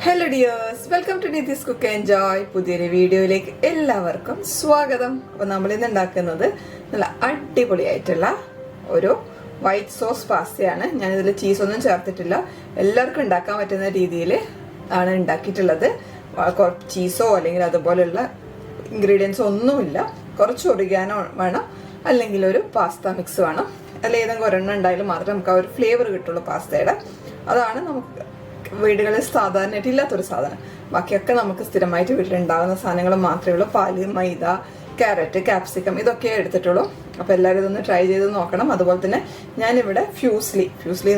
Hello dears, welcome to Nithees cook enjoy. പുതിയൊരു വീഡിയോയിലേക്ക് എല്ലാവർക്കും സ്വാഗതം. അപ്പോൾ നമ്മളിന്ന് ഉണ്ടാക്കുന്നത് നല്ല അടിപൊളിയായിട്ടുള്ള ഒരു വൈറ്റ് സോസ് പാസ്തയാണ്. ഞാനിതിൽ ചീസൊന്നും ചേർത്തിട്ടില്ല. എല്ലാവർക്കും ഉണ്ടാക്കാൻ പറ്റുന്ന രീതിയിൽ ആണ് ഉണ്ടാക്കിയിട്ടുള്ളത്. ചീസോ അല്ലെങ്കിൽ അതുപോലെയുള്ള ഇൻഗ്രീഡിയൻസോ ഒന്നുമില്ല. കുറച്ച് ഒറിഗാനോ വേണം, അല്ലെങ്കിൽ ഒരു പാസ്ത മിക്സ് വേണം. അതിൽ ഏതെങ്കിലും ഒരെണ്ണം ഉണ്ടായാലും മാത്രമേ നമുക്ക് ആ ഒരു ഫ്ലേവർ കിട്ടുള്ളൂ പാസ്തയുടെ. അതാണ് നമുക്ക് വീടുകളിൽ സാധാരണയായിട്ട് ഇല്ലാത്തൊരു സാധനം. ബാക്കിയൊക്കെ നമുക്ക് സ്ഥിരമായിട്ട് വീട്ടിലുണ്ടാകുന്ന സാധനങ്ങൾ മാത്രമേ ഉള്ളൂ. പാല്, മൈദ, ക്യാരറ്റ്, ക്യാപ്സിക്കം ഇതൊക്കെ എടുത്തിട്ടുള്ളൂ. അപ്പോൾ എല്ലാവരും ഇതൊന്ന് ട്രൈ ചെയ്ത് നോക്കണം. അതുപോലെ തന്നെ ഞാനിവിടെ ഫ്യൂസ്ലി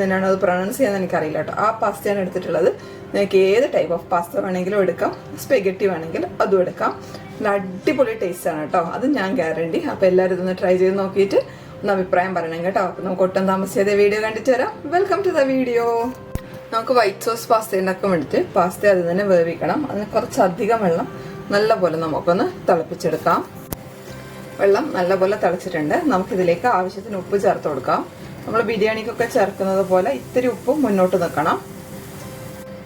തന്നെയാണ് അത് പ്രൊണൗൺസ് ചെയ്യാൻ എനിക്കറിയില്ല കേട്ടോ. ആ പാസ്തയാണ് എടുത്തിട്ടുള്ളത്. നിങ്ങൾക്ക് ഏത് ടൈപ്പ് ഓഫ് പാസ്ത വേണമെങ്കിലും എടുക്കാം. സ്പെഗറ്റി വേണമെങ്കിൽ അതും എടുക്കാം. നല്ല അടിപൊളി ടേസ്റ്റ് ആണ് കേട്ടോ, അത് ഞാൻ ഗ്യാരണ്ടി. അപ്പോൾ എല്ലാവരും ഇതൊന്ന് ട്രൈ ചെയ്ത് നോക്കിയിട്ട് ഒന്ന് അഭിപ്രായം പറയണം കേട്ടോ. അപ്പോൾ നമുക്ക് ഒട്ടും താമസിയാതെ വീഡിയോ കണ്ടിട്ട് വരാം. Welcome to the video. നമുക്ക് വൈറ്റ് സോസ് പാസ്ത ഉണ്ടാക്കാൻ വേണ്ടിയിട്ട് പാസ്ത അത് തന്നെ വേവിക്കണം. അതിന് കുറച്ചധികം വെള്ളം നല്ലപോലെ നമുക്കൊന്ന് തിളപ്പിച്ചെടുക്കാം. വെള്ളം നല്ലപോലെ തിളച്ചിട്ടുണ്ട്. നമുക്കിതിലേക്ക് ആവശ്യത്തിന് ഉപ്പ് ചേർത്ത് കൊടുക്കാം. നമ്മൾ ബിരിയാണിക്കൊക്കെ ചേർക്കുന്നത് പോലെ ഇത്തിരി ഉപ്പ് മുന്നോട്ട് നിൽക്കണം.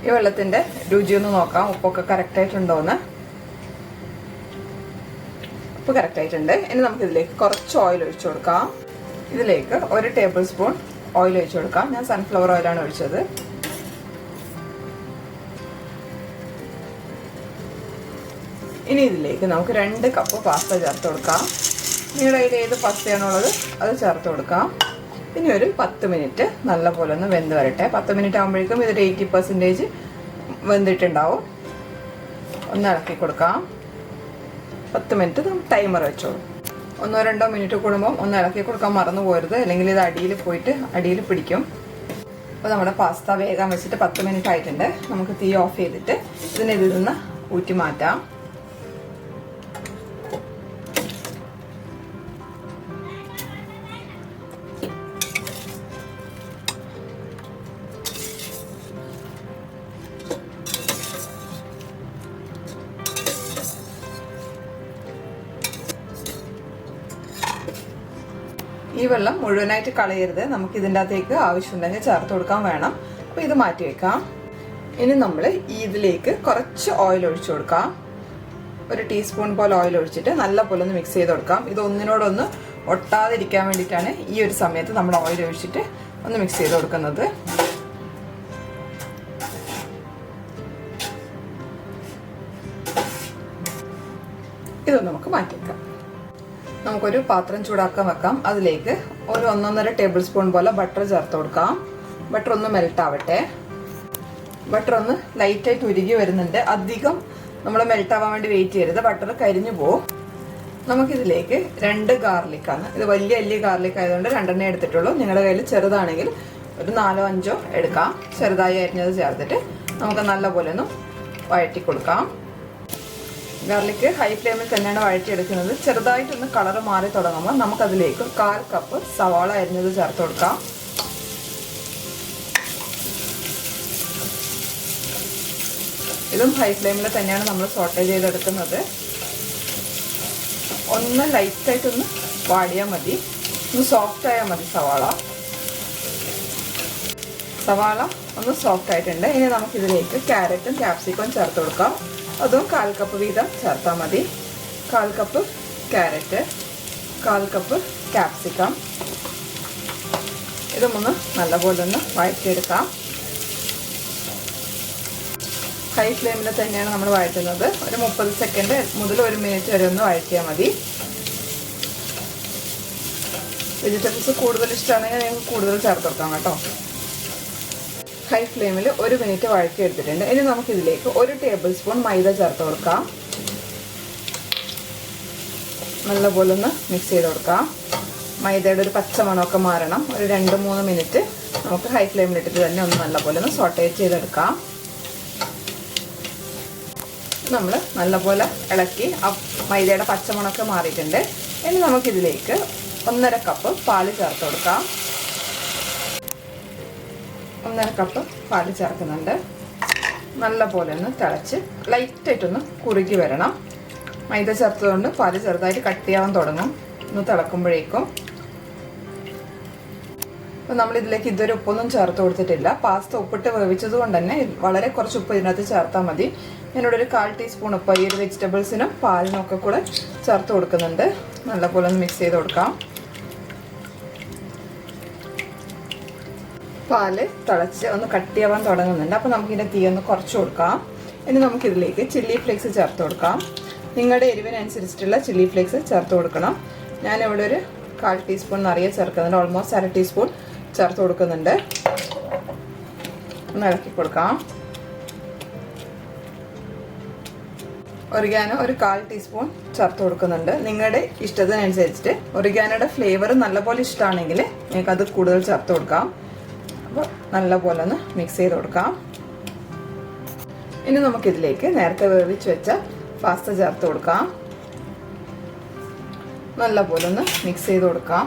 ഈ വെള്ളത്തിന്റെ രുചിയൊന്ന് നോക്കാം, ഉപ്പൊക്കെ കറക്റ്റായിട്ടുണ്ടോയെന്ന്. ഉപ്പ് കറക്റ്റായിട്ടുണ്ട്. ഇനി നമുക്കിതിലേക്ക് കുറച്ച് ഓയിൽ ഒഴിച്ചു കൊടുക്കാം. ഇതിലേക്ക് 1 ടേബിൾ സ്പൂൺ ഓയിൽ ഒഴിച്ചു കൊടുക്കാം. ഞാൻ സൺഫ്ലവർ ഓയിലാണ് ഒഴിച്ചത്. ഇനി ഇതിലേക്ക് നമുക്ക് 2 കപ്പ് പാസ്ത ചേർത്ത് കൊടുക്കാം. നിങ്ങളുടെ കയ്യിൽ ഏത് പാസ്തയാണുള്ളത് അത് ചേർത്ത് കൊടുക്കാം. ഇനി ഒരു 10 മിനിറ്റ് നല്ലപോലെ ഒന്ന് വെന്ത് വരട്ടെ. 10 മിനിറ്റ് ആകുമ്പോഴേക്കും ഇതൊരു 80% വെന്തിട്ടുണ്ടാവും. ഒന്ന് ഇളക്കി കൊടുക്കാം. 10 മിനിറ്റ് നമുക്ക് ടൈമർ വെച്ചോളൂ. 1-2 മിനിറ്റ് കൂടുമ്പോൾ ഒന്ന് ഇളക്കി കൊടുക്കാൻ മറന്നു പോരുത്, അല്ലെങ്കിൽ ഇത് അടിയിൽ പോയിട്ട് അടിയിൽ പിടിക്കും. അപ്പോൾ നമ്മുടെ പാസ്ത വേഗം വെച്ചിട്ട് 10 മിനിറ്റ് ആയിട്ടുണ്ട്. നമുക്ക് തീ ഓഫ് ചെയ്തിട്ട് ഇതിൽ നിന്ന് ഊറ്റി മാറ്റാം. ഈ വെള്ളം മുഴുവനായിട്ട് കളയരുത്. നമുക്ക് ഇതിൻ്റെ അകത്തേക്ക് ആവശ്യമുണ്ടെങ്കിൽ ചേർത്ത് കൊടുക്കാൻ വേണം. അപ്പോൾ ഇത് മാറ്റി വെക്കാം. ഇനി നമ്മൾ ഇതിലേക്ക് കുറച്ച് ഓയിൽ ഒഴിച്ചു കൊടുക്കാം. 1 ടീസ്പൂൺ പോലെ ഓയിൽ ഒഴിച്ചിട്ട് നല്ലപോലെ ഒന്ന് മിക്സ് ചെയ്ത് കൊടുക്കാം. ഇത് ഒന്നിനോടൊന്ന് ഒട്ടാതിരിക്കാൻ വേണ്ടിയിട്ടാണ് ഈ ഒരു സമയത്ത് നമ്മൾ ഓയിൽ ഒഴിച്ചിട്ട് ഒന്ന് മിക്സ് ചെയ്ത് കൊടുക്കുന്നത്. ഇതൊന്ന് നമുക്ക് മാറ്റി വെക്കാം. നമുക്കൊരു പാത്രം ചൂടാക്കാൻ വെക്കാം. അതിലേക്ക് ഒരു 1-1.5 ടേബിൾ സ്പൂൺ പോലെ ബട്ടർ ചേർത്ത് കൊടുക്കാം. ബട്ടർ ഒന്ന് മെൽറ്റ് ആവട്ടെ. ബട്ടർ ഒന്ന് ലൈറ്റായിട്ട് ഉരുകി വരുന്നുണ്ട്. അധികം നമ്മൾ മെൽറ്റ് ആവാൻ വേണ്ടി വെയിറ്റ് ചെയ്യരുത്, ബട്ടർ കരിഞ്ഞു പോവും. നമുക്കിതിലേക്ക് 2 ഗാർലിക്കാണ്. ഇത് വലിയ ഗാർലിക് ആയതുകൊണ്ട് 2 എടുത്തിട്ടുള്ളൂ. നിങ്ങളുടെ കയ്യിൽ ചെറുതാണെങ്കിൽ ഒരു 4-5 എടുക്കാം. ചെറുതായി അരിഞ്ഞത് ചേർത്തിട്ട് നമുക്ക് നല്ലപോലെ ഒന്ന് വഴറ്റി കൊടുക്കാം. ഗാർലിക്ക് ഹൈ ഫ്ലെയിമിൽ തന്നെയാണ് വഴറ്റിയെടുക്കുന്നത്. ചെറുതായിട്ടൊന്ന് കളർ മാറി തുടങ്ങുമ്പോൾ നമുക്കതിലേക്ക് 1/4 കപ്പ് സവാള അരിഞ്ഞത് ചേർത്ത് കൊടുക്കാം. ഇതും ഹൈ ഫ്ലെയിമിൽ തന്നെയാണ് നമ്മൾ സോട്ടേ ചെയ്തെടുക്കുന്നത്. ഒന്ന് ലൈറ്റായിട്ടൊന്ന് വാടിയാൽ മതി, ഒന്ന് സോഫ്റ്റ് ആയാൽ മതി സവാള ഒന്ന് സോഫ്റ്റ് ആയിട്ടുണ്ട്. ഇനി നമുക്കിതിലേക്ക് ക്യാരറ്റും ക്യാപ്സിക്കവും ചേർത്ത് കൊടുക്കാം. അതും 1/4 കപ്പ് വീതം ചേർത്താൽ മതി. 1/4 കപ്പ് ക്യാരറ്റ്, 1/4 കപ്പ് ക്യാപ്സിക്കം. ഇതുമൊന്ന് നല്ലപോലെ ഒന്ന് വഴറ്റിയെടുക്കാം. ഹൈ ഫ്ലെയിമിൽ തന്നെയാണ് നമ്മൾ വഴറ്റുന്നത്. ഒരു 30 സെക്കൻഡ് മുതൽ 1 മിനിറ്റ് വരെ ഒന്ന് വഴറ്റിയാൽ മതി. വെജിറ്റബിൾസ് കൂടുതൽ ഇഷ്ടമാണെങ്കിൽ നിങ്ങൾക്ക് കൂടുതൽ ചേർത്ത് കൊടുക്കാം കേട്ടോ. ഹൈ ഫ്ലെയിമിൽ 1 മിനിറ്റ് വഴറ്റി എടുത്തിട്ടുണ്ട്. ഇനി നമുക്കിതിലേക്ക് 1 ടേബിൾ സ്പൂൺ മൈദ ചേർത്ത് കൊടുക്കാം. നല്ലപോലെ ഒന്ന് മിക്സ് ചെയ്ത് കൊടുക്കാം. മൈദയുടെ ഒരു പച്ചമണമൊക്കെ മാറണം. ഒരു 2-3 മിനിറ്റ് നമുക്ക് ഹൈ ഫ്ലെയിമിലിട്ടിട്ട് തന്നെ ഒന്ന് നല്ലപോലെ ഒന്ന് സോട്ടേ ചെയ്തെടുക്കാം. നമ്മൾ നല്ലപോലെ ഇളക്കി ആ മൈദയുടെ പച്ചമണമൊക്കെ മാറിയിട്ടുണ്ട്. ഇനി നമുക്കിതിലേക്ക് 1.5 കപ്പ് പാല് ചേർത്ത് കൊടുക്കാം. 1.5 കപ്പ് പാല് ചേർക്കുന്നുണ്ട്. നല്ലപോലെ ഒന്ന് തിളച്ച് ലൈറ്റായിട്ടൊന്ന് കുറുകി വരണം. മൈദ ചേർത്തതുകൊണ്ട് പാല് ചെറുതായിട്ട് കട്ടിയാവാൻ തുടങ്ങും ഒന്ന് തിളക്കുമ്പോഴേക്കും. അപ്പോൾ നമ്മൾ ഇതിലേക്ക് ഇതുവരെ ഉപ്പൊന്നും ചേർത്ത് കൊടുത്തിട്ടില്ല. പാസ്ത ഉപ്പിട്ട് വേവിച്ചത് കൊണ്ട് തന്നെ വളരെ കുറച്ച് ഉപ്പ് ഇതിനകത്ത് ചേർത്താൽ മതി. ഞാനിവിടെ ഒരു 1/4 ടീസ്പൂൺ ഉപ്പ് ഈ ഒരു വെജിറ്റബിൾസിനും പാലിനും ഒക്കെ കൂടെ ചേർത്ത് കൊടുക്കുന്നുണ്ട്. നല്ലപോലെ ഒന്ന് മിക്സ് ചെയ്ത് കൊടുക്കാം. പാല് തിളച്ച് ഒന്ന് കട്ടിയാവാൻ തുടങ്ങുന്നുണ്ട്. അപ്പോൾ നമുക്കിതിൻ്റെ തീ ഒന്ന് കുറച്ച് കൊടുക്കാം. ഇനി നമുക്കിതിലേക്ക് ചില്ലി ഫ്ലേക്സ് ചേർത്ത് കൊടുക്കാം. നിങ്ങളുടെ എരിവിനനുസരിച്ചിട്ടുള്ള ചില്ലി ഫ്ലേക്സ് ചേർത്ത് കൊടുക്കണം. ഞാനിവിടെ ഒരു 1/4 ടീസ്പൂൺ നിറയെ ചേർക്കുന്നുണ്ട്. ഓൾമോസ്റ്റ് 1/2 ടീസ്പൂൺ ചേർത്ത് കൊടുക്കുന്നുണ്ട്. ഒന്ന് ഇളക്കി കൊടുക്കാം. ഒറിഗാനോ ഒരു 1/4 ടീസ്പൂൺ ചേർത്ത് കൊടുക്കുന്നുണ്ട്. നിങ്ങളുടെ ഇഷ്ടത്തിനനുസരിച്ചിട്ട് ഒറിഗാനോയുടെ ഫ്ലേവർ നല്ലപോലെ ഇഷ്ടമാണെങ്കിൽ നിങ്ങൾക്ക് അത് കൂടുതൽ ചേർത്ത് കൊടുക്കാം. അപ്പോൾ നല്ലപോലെ ഒന്ന് മിക്സ് ചെയ്ത് കൊടുക്കാം. ഇനി നമുക്കിതിലേക്ക് നേരത്തെ വേവിച്ച് വെച്ച പാസ്ത ചേർത്ത് കൊടുക്കാം. നല്ലപോലെ ഒന്ന് മിക്സ് ചെയ്ത് കൊടുക്കാം.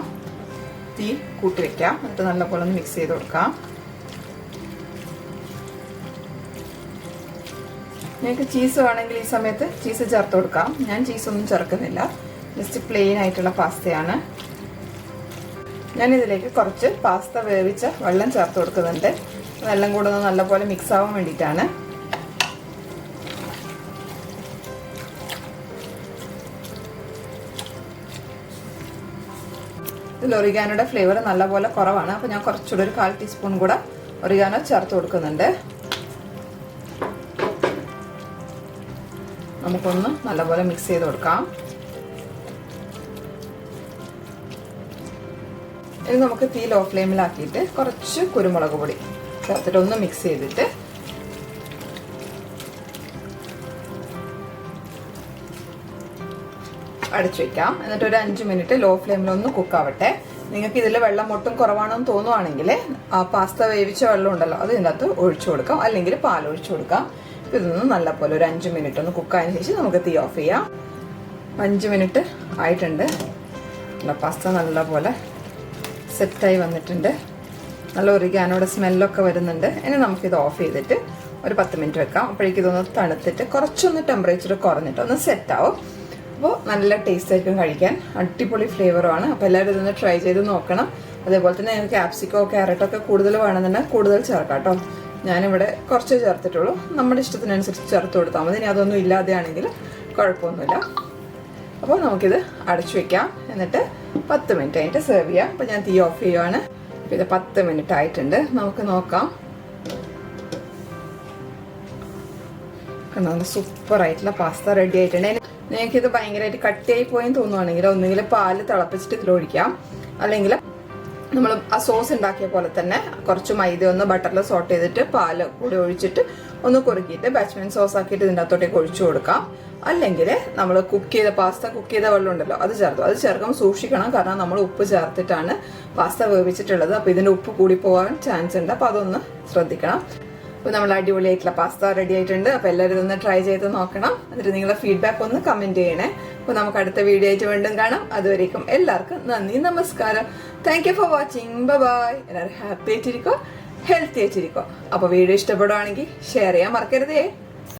തീ കൂട്ടി വെക്കാം. എന്നിട്ട് നല്ലപോലെ ഒന്ന് മിക്സ് ചെയ്ത് കൊടുക്കാം. നിങ്ങൾക്ക് ചീസ് വേണമെങ്കിൽ ഈ സമയത്ത് ചീസ് ചേർത്ത് കൊടുക്കാം. ഞാൻ ചീസൊന്നും ചേർക്കുന്നില്ല. ജസ്റ്റ് പ്ലെയിൻ ആയിട്ടുള്ള പാസ്തയാണ്. ഞാനിതിലേക്ക് കുറച്ച് പാസ്ത വേവിച്ച വെള്ളം ചേർത്ത് കൊടുക്കുന്നുണ്ട്. വെള്ളം കൂടെ ഒന്ന് നല്ലപോലെ മിക്സ് ആവാൻ വേണ്ടിയിട്ടാണ്. ഇതിൽ ഒറിഗാനോയുടെ ഫ്ലേവർ നല്ലപോലെ കുറവാണ്. അപ്പോൾ ഞാൻ കുറച്ചുകൂടെ ഒരു 1/4 ടീസ്പൂൺ കൂടെ ഒറിഗാനോ ചേർത്ത് കൊടുക്കുന്നുണ്ട്. നമുക്കൊന്ന് നല്ലപോലെ മിക്സ് ചെയ്ത് കൊടുക്കാം. ഇനി നമുക്ക് തീ ലോ ഫ്ലെയിമിലാക്കിയിട്ട് കുറച്ച് കുരുമുളക് പൊടി ചേർത്തിട്ട് ഒന്ന് മിക്സ് ചെയ്തിട്ട് അടച്ചു വെക്കാം. എന്നിട്ട് ഒരു 5 മിനിറ്റ് ലോ ഫ്ലെയിമിൽ ഒന്ന് കുക്കാവട്ടെ. നിങ്ങൾക്ക് ഇതിൽ വെള്ളം ഒട്ടും കുറവാണെന്ന് തോന്നുവാണെങ്കിൽ ആ പാസ്ത വേവിച്ച വെള്ളം ഉണ്ടല്ലോ അത് ഇതിനകത്ത് ഒഴിച്ചു കൊടുക്കാം, അല്ലെങ്കിൽ പാൽ ഒഴിച്ചു കൊടുക്കാം. ഇതൊന്ന് നല്ലപോലെ ഒരു 5 മിനിറ്റ് ഒന്ന് കുക്കായതിനു ശേഷം നമുക്ക് തീ ഓഫ് ചെയ്യാം. 5 മിനിറ്റ് ആയിട്ടുണ്ട്. പാസ്ത നല്ലപോലെ സെറ്റായി വന്നിട്ടുണ്ട്. നല്ല ഒറിഗാനോയുടെ സ്മെല്ലൊക്കെ വരുന്നുണ്ട്. ഇനി നമുക്കിത് ഓഫ് ചെയ്തിട്ട് ഒരു 10 മിനിറ്റ് വെക്കാം. അപ്പോഴേക്കും ഇതൊന്ന് തണുത്തിട്ട് കുറച്ചൊന്ന് ടെമ്പറേച്ചർ കുറഞ്ഞിട്ട് ഒന്ന് സെറ്റാവും. അപ്പോൾ നല്ല ടേസ്റ്റ് ആയിരിക്കും കഴിക്കാൻ. അടിപൊളി ഫ്ലേവറുമാണ്. അപ്പോൾ എല്ലാവരും ഇതൊന്ന് ട്രൈ ചെയ്ത് നോക്കണം. അതേപോലെ തന്നെ നിങ്ങൾക്ക് ക്യാപ്സിക്കോ ക്യാരറ്റോ ഒക്കെ കൂടുതൽ വേണമെന്നുണ്ടെങ്കിൽ കൂടുതൽ ചേർക്കാം കേട്ടോ. ഞാനിവിടെ കുറച്ച് ചേർത്തിട്ടുള്ളൂ. നമ്മുടെ ഇഷ്ടത്തിനനുസരിച്ച് ചേർത്ത് കൊടുത്താൽ മതി. ഇനി അതൊന്നും ഇല്ലാതെയാണെങ്കിൽ കുഴപ്പമൊന്നുമില്ല. അപ്പോൾ നമുക്കിത് അടച്ചു വെക്കാം. എന്നിട്ട് 10 മിനിറ്റ് കഴിഞ്ഞിട്ട് സെർവ് ചെയ്യാം. അപ്പോൾ ഞാൻ തീ ഓഫ് ചെയ്യുവാണ്. അപ്പോൾ ഇത് 10 മിനിറ്റ് ആയിട്ടുണ്ട്. നമുക്ക് നോക്കാം. നല്ല സൂപ്പറായിട്ടുള്ള പാസ്ത റെഡി ആയിട്ടുണ്ട്. നിങ്ങൾക്കിത് ഭയങ്കരമായിട്ട് കട്ടിയായി പോയെന്ന് തോന്നുവാണെങ്കിൽ ഒന്നുകിൽ പാല് തിളപ്പിച്ചിട്ട് ഇതിലൊഴിക്കാം, അല്ലെങ്കിൽ നമ്മൾ ആ സോസ് ഉണ്ടാക്കിയ പോലെ തന്നെ കുറച്ച് മൈദ ഒന്ന് ബട്ടറിൽ സോട്ട് ചെയ്തിട്ട് പാല് കൂടി ഒഴിച്ചിട്ട് ഒന്ന് കുറുക്കിയിട്ട് ബാച്ച്മാൻ സോസ് ആക്കിയിട്ട് ഇതിൻ്റെ അകത്തോട്ടേക്ക് ഒഴിച്ചു കൊടുക്കാം. അല്ലെങ്കിൽ നമ്മൾ പാസ്ത കുക്ക് ചെയ്ത വെള്ളം ഉണ്ടല്ലോ അത് ചേർക്കാൻ സൂക്ഷിക്കണം. കാരണം നമ്മൾ ഉപ്പ് ചേർത്തിട്ടാണ് പാസ്ത വേവിച്ചിട്ടുള്ളത്. അപ്പോൾ ഇതിൻ്റെ ഉപ്പ് കൂടി പോകാൻ ചാൻസ് ഉണ്ട്. അപ്പോൾ അതൊന്ന് ശ്രദ്ധിക്കണം. അപ്പോൾ നമ്മൾ അടിപൊളിയായിട്ടുള്ള പാസ്ത റെഡി ആയിട്ടുണ്ട്. അപ്പോൾ എല്ലാവരും ഇതൊന്ന് ട്രൈ ചെയ്ത് നോക്കണം. എന്നിട്ട് നിങ്ങളുടെ ഫീഡ്ബാക്ക് ഒന്ന് കമൻറ്റ് ചെയ്യണേ. അപ്പോൾ നമുക്ക് അടുത്ത വീഡിയോ ആയിട്ട് വീണ്ടും കാണാം. അതുവരേക്കും എല്ലാവർക്കും നന്ദി, നമസ്കാരം. Thank you for watching. Bye. എല്ലാവരും ഹാപ്പി ആയിട്ടിരിക്കോ, ഹെൽത്തി ആയിട്ടിരിക്കോ. അപ്പോൾ വീഡിയോ ഇഷ്ടപ്പെടുവാണെങ്കിൽ ഷെയർ ചെയ്യാൻ മറക്കരുതേ.